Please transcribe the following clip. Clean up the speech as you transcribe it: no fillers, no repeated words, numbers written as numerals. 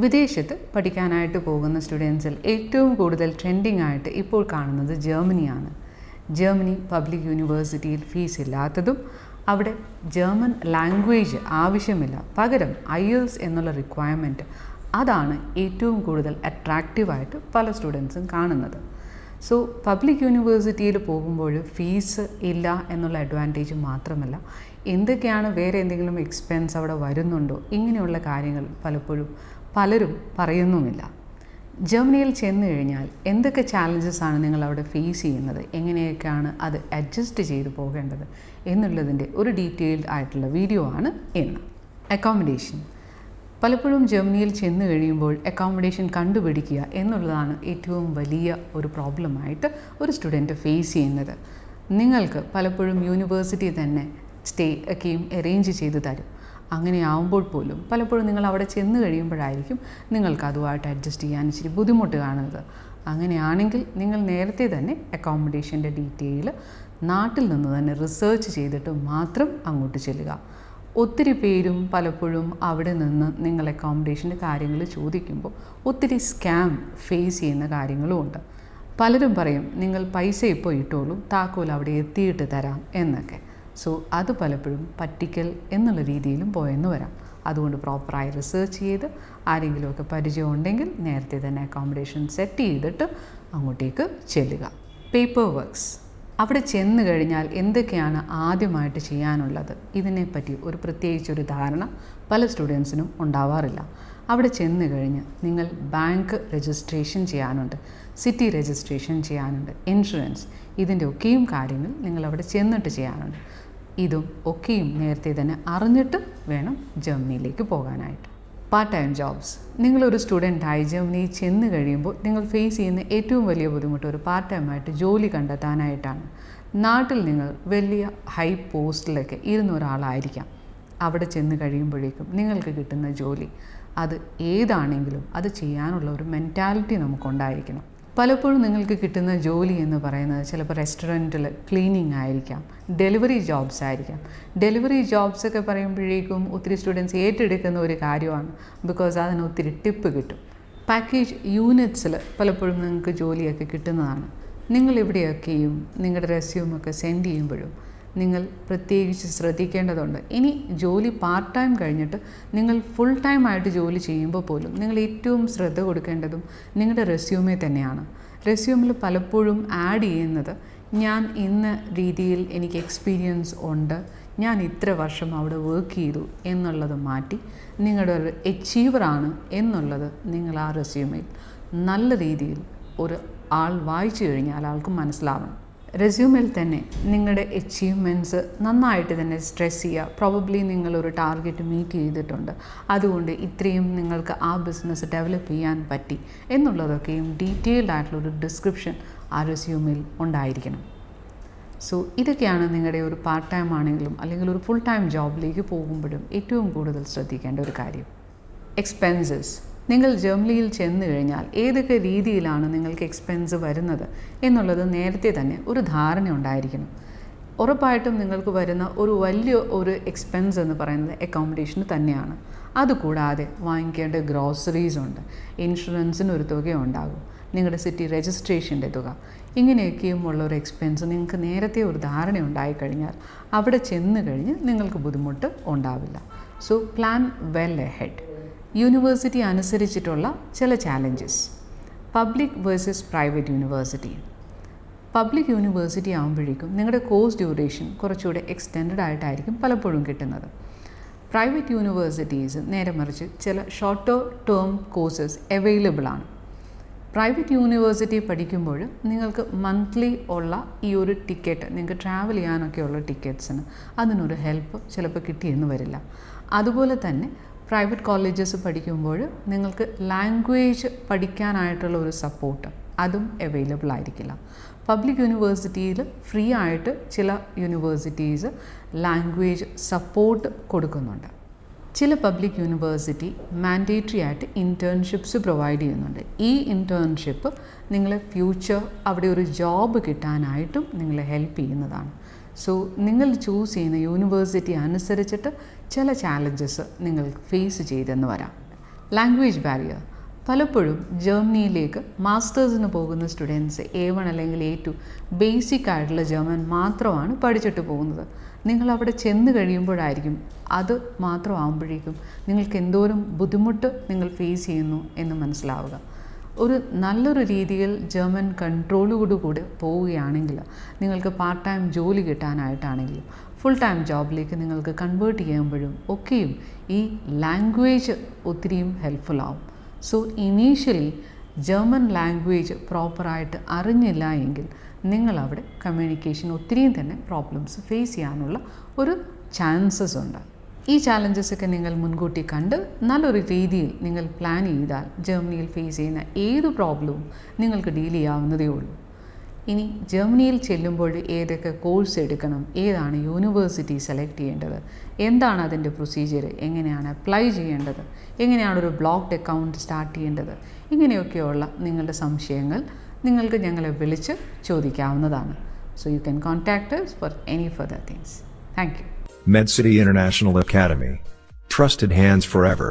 വിദേശത്ത് പഠിക്കാനായിട്ട് പോകുന്ന സ്റ്റുഡൻസിൽ ഏറ്റവും കൂടുതൽ ട്രെൻഡിങ് ആയിട്ട് ഇപ്പോൾ കാണുന്നത് ജർമ്മനിയാണ്. ജർമ്മനി പബ്ലിക് യൂണിവേഴ്സിറ്റിയിൽ ഫീസ് ഇല്ലാത്തതും അവിടെ ജർമ്മൻ ലാംഗ്വേജ് ആവശ്യമില്ല, പകരം IELTS എന്നുള്ള റിക്വയർമെൻറ്റ് അതാണ് ഏറ്റവും കൂടുതൽ അട്രാക്റ്റീവായിട്ട് പല സ്റ്റുഡൻസും കാണുന്നത്. സോ പബ്ലിക് യൂണിവേഴ്സിറ്റിയിൽ പോകുമ്പോൾ ഫീസ് ഇല്ല എന്നുള്ള അഡ്വാൻറ്റേജ് മാത്രമല്ല, എന്തൊക്കെയാണ് വേറെ എന്തെങ്കിലും എക്സ്പെൻസ് അവിടെ വരുന്നുണ്ടോ, ഇങ്ങനെയുള്ള കാര്യങ്ങൾ പലരും പറയുന്നുമില്ല. ജർമ്മനിയിൽ ചെന്ന് കഴിഞ്ഞാൽ എന്തൊക്കെ ചാലഞ്ചസ് ആണ് നിങ്ങൾ അവിടെ ഫേസ് ചെയ്യുന്നത്, എങ്ങനെയൊക്കെയാണ് അത് അഡ്ജസ്റ്റ് ചെയ്ത് പോകേണ്ടത് എന്നുള്ളതിൻ്റെ ഒരു ഡീറ്റെയിൽഡ് ആയിട്ടുള്ള വീഡിയോ ആണ് ഇന്ന്. അക്കോമഡേഷൻ. പലപ്പോഴും ജർമ്മനിയിൽ ചെന്ന് കഴിയുമ്പോൾ അക്കോമഡേഷൻ കണ്ടുപിടിക്കുക എന്നുള്ളതാണ് ഏറ്റവും വലിയ ഒരു പ്രോബ്ലമായിട്ട് ഒരു സ്റ്റുഡൻറ്റ് ഫേസ് ചെയ്യുന്നത്. നിങ്ങൾക്ക് പലപ്പോഴും യൂണിവേഴ്സിറ്റി തന്നെ സ്റ്റേ ഒക്കെയും അറേഞ്ച് ചെയ്ത് തരും. അങ്ങനെ ആവുമ്പോൾ പോലും പലപ്പോഴും നിങ്ങൾ അവിടെ ചെന്ന് കഴിയുമ്പോഴായിരിക്കും നിങ്ങൾക്ക് അതുമായിട്ട് അഡ്ജസ്റ്റ് ചെയ്യാൻ ഇച്ചിരി ബുദ്ധിമുട്ട് കാണുന്നത്. അങ്ങനെയാണെങ്കിൽ നിങ്ങൾ നേരത്തെ തന്നെ അക്കോമഡേഷൻ്റെ ഡീറ്റെയിൽ നാട്ടിൽ നിന്ന് തന്നെ റിസർച്ച് ചെയ്തിട്ട് മാത്രം അങ്ങോട്ട് ചെല്ലുക. ഒത്തിരി പേരും പലപ്പോഴും അവിടെ നിന്ന് നിങ്ങൾ അക്കോമഡേഷൻ്റെ കാര്യങ്ങൾ ചോദിക്കുമ്പോൾ ഒത്തിരി സ്കാം ഫേസ് ചെയ്യുന്ന കാര്യങ്ങളും ഉണ്ട്. പലരും പറയും നിങ്ങൾ പൈസ ഇപ്പോൾ ഇട്ടോളൂ, താക്കോൽ അവിടെ എത്തിയിട്ട് തരാം എന്നൊക്കെ. സോ അത് പലപ്പോഴും പറ്റിക്കൽ എന്നുള്ള രീതിയിലും പോയെന്ന് വരാം. അതുകൊണ്ട് പ്രോപ്പറായി റിസർച്ച് ചെയ്ത് ആരെങ്കിലുമൊക്കെ പരിചയം ഉണ്ടെങ്കിൽ നേരത്തെ തന്നെ അക്കോമഡേഷൻ സെറ്റ് ചെയ്തിട്ട് അങ്ങോട്ടേക്ക് ചെല്ലുക. Paper works. അവിടെ ചെന്ന് കഴിഞ്ഞാൽ എന്തൊക്കെയാണ് ആദ്യമായിട്ട് ചെയ്യാനുള്ളത്, ഇതിനെപ്പറ്റി പ്രത്യേകിച്ചൊരു ധാരണ പല സ്റ്റുഡൻസിനും ഉണ്ടാവാറില്ല. അവിടെ ചെന്ന് കഴിഞ്ഞ് നിങ്ങൾ ബാങ്ക് രജിസ്ട്രേഷൻ ചെയ്യാനുണ്ട്, സിറ്റി രജിസ്ട്രേഷൻ ചെയ്യാനുണ്ട്, ഇൻഷുറൻസ്, ഇതിൻ്റെ ഒക്കെയും കാര്യങ്ങൾ നിങ്ങൾ അവിടെ ചെന്നിട്ട് ചെയ്യാനുണ്ട്. ഇതും ഒക്കെയും നേരത്തെ തന്നെ അറിഞ്ഞിട്ട് വേണം ജർമ്മനിയിലേക്ക് പോകാനായിട്ട്. Part time jobs. നിങ്ങളൊരു സ്റ്റുഡൻ്റായി ജർമ്മനിയിൽ ചെന്ന് കഴിയുമ്പോൾ നിങ്ങൾ ഫേസ് ചെയ്യുന്ന ഏറ്റവും വലിയ ബുദ്ധിമുട്ട് ഒരു പാർട്ട് ടൈമായിട്ട് ജോലി കണ്ടെത്താനായിട്ടാണ്. നാട്ടിൽ നിങ്ങൾ വലിയ ഹൈ പോസ്റ്റിലൊക്കെ ഇരുന്ന ഒരാളായിരിക്കാം. അവിടെ ചെന്ന് കഴിയുമ്പോഴേക്കും നിങ്ങൾക്ക് കിട്ടുന്ന ജോലി അത് ഏതാണെങ്കിലും അത് ചെയ്യാനുള്ള ഒരു മെൻറ്റാലിറ്റി നമുക്കുണ്ടായിരിക്കണം. പലപ്പോഴും നിങ്ങൾക്ക് കിട്ടുന്ന ജോലി എന്ന് പറയുന്നത് ചിലപ്പോൾ റെസ്റ്റോറൻറ്റിൽ ക്ലീനിങ് ആയിരിക്കാം, ഡെലിവറി ജോബ്സ് ആയിരിക്കാം. ഡെലിവറി ജോബ്സ് ഒക്കെ പറയുമ്പോഴേക്കും ഒത്തിരി സ്റ്റുഡൻസ് ഏറ്റെടുക്കുന്ന ഒരു കാര്യമാണ്, ബിക്കോസ് അതിന് ഒത്തിരി ടിപ്പ് കിട്ടും. പാക്കേജ് യൂണിറ്റ്സിൽ പലപ്പോഴും നിങ്ങൾക്ക് ജോലിയൊക്കെ കിട്ടുന്നതാണ്. നിങ്ങൾ ഇവിടെയൊക്കെയും നിങ്ങളുടെ റെസ്യൂമൊക്കെ സെൻഡ് ചെയ്യുമ്പോഴും നിങ്ങൾ പ്രത്യേകിച്ച് ശ്രദ്ധിക്കേണ്ടതുണ്ട്. ഇനി ജോലി പാർട്ട് ടൈം കഴിഞ്ഞിട്ട് നിങ്ങൾ ഫുൾ ടൈം ആയിട്ട് ജോലി ചെയ്യുമ്പോൾ പോലും നിങ്ങൾ ഏറ്റവും ശ്രദ്ധ കൊടുക്കേണ്ടതും നിങ്ങളുടെ റെസ്യൂമെ തന്നെയാണ്. റെസ്യൂമിൽ പലപ്പോഴും ആഡ് ചെയ്യുന്നത് ഞാൻ ഇന്ന രീതിയിൽ എനിക്ക് എക്സ്പീരിയൻസ് ഉണ്ട്, ഞാൻ ഇത്ര വർഷം അവിടെ വർക്ക് ചെയ്തു എന്നുള്ളത് മാറ്റി നിങ്ങളുടെ ഒരു അച്ചീവറാണ് എന്നുള്ളത് നിങ്ങൾ ആ റെസ്യൂമിൽ നല്ല രീതിയിൽ ഒരു ആൾ വായിച്ചു കഴിഞ്ഞാൽ ആൾക്ക് മനസ്സിലാവണം. റെസ്യൂമിൽ തന്നെ നിങ്ങളുടെ അച്ചീവ്മെൻറ്റ്സ് നന്നായിട്ട് തന്നെ സ്ട്രെസ് ചെയ്യുക. പ്രോബബ്ലി നിങ്ങളൊരു ടാർഗറ്റ് മീറ്റ് ചെയ്തിട്ടുണ്ട്, അതുകൊണ്ട് ഇത്രയും നിങ്ങൾക്ക് ആ ബിസിനസ് ഡെവലപ്പ് ചെയ്യാൻ പറ്റി എന്നുള്ളതൊക്കെയും ഡീറ്റെയിൽഡ് ആയിട്ടുള്ളൊരു ഡിസ്ക്രിപ്ഷൻ ആ റെസ്യൂമിൽ ഉണ്ടായിരിക്കണം. സോ ഇതൊക്കെയാണ് നിങ്ങളുടെ ഒരു പാർട്ട് ടൈം ആണെങ്കിലും അല്ലെങ്കിൽ ഒരു ഫുൾ ടൈം ജോബിലേക്ക് പോകുമ്പോഴും ഏറ്റവും കൂടുതൽ ശ്രദ്ധിക്കേണ്ട ഒരു കാര്യം. എക്സ്പെൻസസ്. നിങ്ങൾ ജർമ്മനിയിൽ ചെന്ന് കഴിഞ്ഞാൽ ഏതൊക്കെ രീതിയിലാണ് നിങ്ങൾക്ക് എക്സ്പെൻസ് വരുന്നത് എന്നുള്ളത് നേരത്തെ തന്നെ ഒരു ധാരണ ഉണ്ടായിരിക്കണം. ഉറപ്പായിട്ടും നിങ്ങൾക്ക് വരുന്ന വലിയ എക്സ്പെൻസ് എന്ന് പറയുന്നത് അക്കോമഡേഷന് തന്നെയാണ്. അതുകൂടാതെ വാങ്ങിക്കേണ്ട ഗ്രോസറീസ് ഉണ്ട്, ഇൻഷുറൻസിന് ഒരു തുക ഉണ്ടാകും, നിങ്ങളുടെ സിറ്റി രജിസ്ട്രേഷൻ്റെ തുക, ഇങ്ങനെയൊക്കെയും ഉള്ളൊരു എക്സ്പെൻസ് നിങ്ങൾക്ക് നേരത്തെ ഒരു ധാരണ ഉണ്ടായിക്കഴിഞ്ഞാൽ അവിടെ ചെന്ന് കഴിഞ്ഞ് നിങ്ങൾക്ക് ബുദ്ധിമുട്ട് ഉണ്ടാവില്ല. So plan well ahead. University അനുസരിച്ചിട്ടുള്ള ചില challenges. Public versus private university. Public university ആകുമ്പോഴേക്കും നിങ്ങളുടെ കോഴ്സ് ഡ്യൂറേഷൻ കുറച്ചുകൂടെ എക്സ്റ്റെൻഡഡ് ആയിട്ടായിരിക്കും പലപ്പോഴും കിട്ടുന്നത്. പ്രൈവറ്റ് യൂണിവേഴ്സിറ്റീസ് നേരെ മറിച്ച് ചില ഷോർട്ട് ടേം കോഴ്സസ് അവൈലബിൾ ആണ്. പ്രൈവറ്റ് യൂണിവേഴ്സിറ്റി പഠിക്കുമ്പോൾ നിങ്ങൾക്ക് മന്ത്ലി ഉള്ള ഈ ഒരു ടിക്കറ്റ്, നിങ്ങൾക്ക് ട്രാവൽ ചെയ്യാനൊക്കെയുള്ള ടിക്കറ്റ്സിന് അതിനൊരു ഹെൽപ്പ് ചിലപ്പോൾ കിട്ടിയെന്ന് വരില്ല. അതുപോലെ തന്നെ പ്രൈവറ്റ് കോളേജസ് പഠിക്കുമ്പോൾ നിങ്ങൾക്ക് ലാംഗ്വേജ് പഠിക്കാനായിട്ടുള്ള ഒരു സപ്പോർട്ട് അതും അവൈലബിൾ ആയിരിക്കില്ല. പബ്ലിക് യൂണിവേഴ്സിറ്റിയിൽ ഫ്രീ ആയിട്ട് ചില യൂണിവേഴ്സിറ്റീസ് ലാംഗ്വേജ് സപ്പോർട്ട് കൊടുക്കുന്നുണ്ട്. ചില പബ്ലിക് യൂണിവേഴ്സിറ്റി മാൻഡേറ്ററി ആയിട്ട് ഇൻറ്റേൺഷിപ്സ് പ്രൊവൈഡ് ചെയ്യുന്നുണ്ട്. ഈ ഇൻറ്റേൺഷിപ്പ് നിങ്ങളെ ഫ്യൂച്ചർ അവിടെ ഒരു ജോബ് കിട്ടാനായിട്ടും നിങ്ങളെ ഹെൽപ്പ് ചെയ്യുന്നതാണ്. സോ നിങ്ങൾ ചൂസ് ചെയ്യുന്ന യൂണിവേഴ്സിറ്റി അനുസരിച്ചിട്ട് ചില ചാലഞ്ചസ് നിങ്ങൾ ഫേസ് ചെയ്തെന്ന് വരാം. Language barrier. പലപ്പോഴും ജർമ്മനിയിലേക്ക് മാസ്റ്റേഴ്സിന് പോകുന്ന സ്റ്റുഡൻസ് A1 അല്ലെങ്കിൽ A2 ബേസിക് ആയിട്ടുള്ള ജർമ്മൻ മാത്രമാണ് പഠിച്ചിട്ട് പോകുന്നത്. നിങ്ങൾ അവിടെ ചെന്ന് കഴിയുമ്പോഴായിരിക്കും അത് മാത്രമാകുമ്പോഴേക്കും നിങ്ങൾക്ക് എന്തോരം ബുദ്ധിമുട്ട് നിങ്ങൾ ഫേസ് ചെയ്യുന്നു എന്ന് മനസ്സിലാവുക. ഒരു നല്ലൊരു രീതിയിൽ ജർമ്മൻ കൺട്രോളോടുകൂടി പോവുകയാണെങ്കിൽ നിങ്ങൾക്ക് പാർട്ട് ടൈം ജോലി കിട്ടാനായിട്ടാണെങ്കിലും ഫുൾ ടൈം ജോബിലേക്ക് നിങ്ങൾക്ക് കൺവേർട്ട് ചെയ്യുമ്പോഴും ഒക്കെയും ഈ ലാംഗ്വേജ് ഒത്തിരിയും ഹെൽപ്ഫുൾ ആവും. സോ ഇനീഷ്യലി ജർമ്മൻ ലാംഗ്വേജ് പ്രോപ്പറായിട്ട് അറിഞ്ഞില്ല എങ്കിൽ നിങ്ങളവിടെ കമ്മ്യൂണിക്കേഷൻ ഒത്തിരിയും തന്നെ പ്രോബ്ലംസ് ഫേസ് ചെയ്യാനുള്ള ഒരു ചാൻസസ് ഉണ്ട്. ഈ ചാലഞ്ചസൊക്കെ നിങ്ങൾ മുൻകൂട്ടി കണ്ട് നല്ലൊരു രീതിയിൽ നിങ്ങൾ പ്ലാൻ ചെയ്താൽ ജർമ്മനിയിൽ ഫേസ് ചെയ്യുന്ന ഏത് പ്രോബ്ലവും നിങ്ങൾക്ക് ഡീൽ ചെയ്യാവുന്നതേ ഉള്ളൂ. ഇനി ജർമ്മനിയിൽ ചെല്ലുമ്പോൾ ഏതൊക്കെ കോഴ്സ് എടുക്കണം, ഏതാണ് യൂണിവേഴ്സിറ്റി സെലക്ട് ചെയ്യേണ്ടത്, എന്താണ് അതിൻ്റെ പ്രൊസീജിയർ, എങ്ങനെയാണ് അപ്ലൈ ചെയ്യേണ്ടത്, എങ്ങനെയാണ് ഒരു ബ്ലോക്ക്ഡ് അക്കൗണ്ട് സ്റ്റാർട്ട് ചെയ്യേണ്ടത്, ഇങ്ങനെയൊക്കെയുള്ള നിങ്ങളുടെ സംശയങ്ങൾ നിങ്ങൾക്ക് ഞങ്ങളെ വിളിച്ച് ചോദിക്കാവുന്നതാണ്. So you can contact us for any further things. Thank you. MedCity International Academy. Trusted hands forever.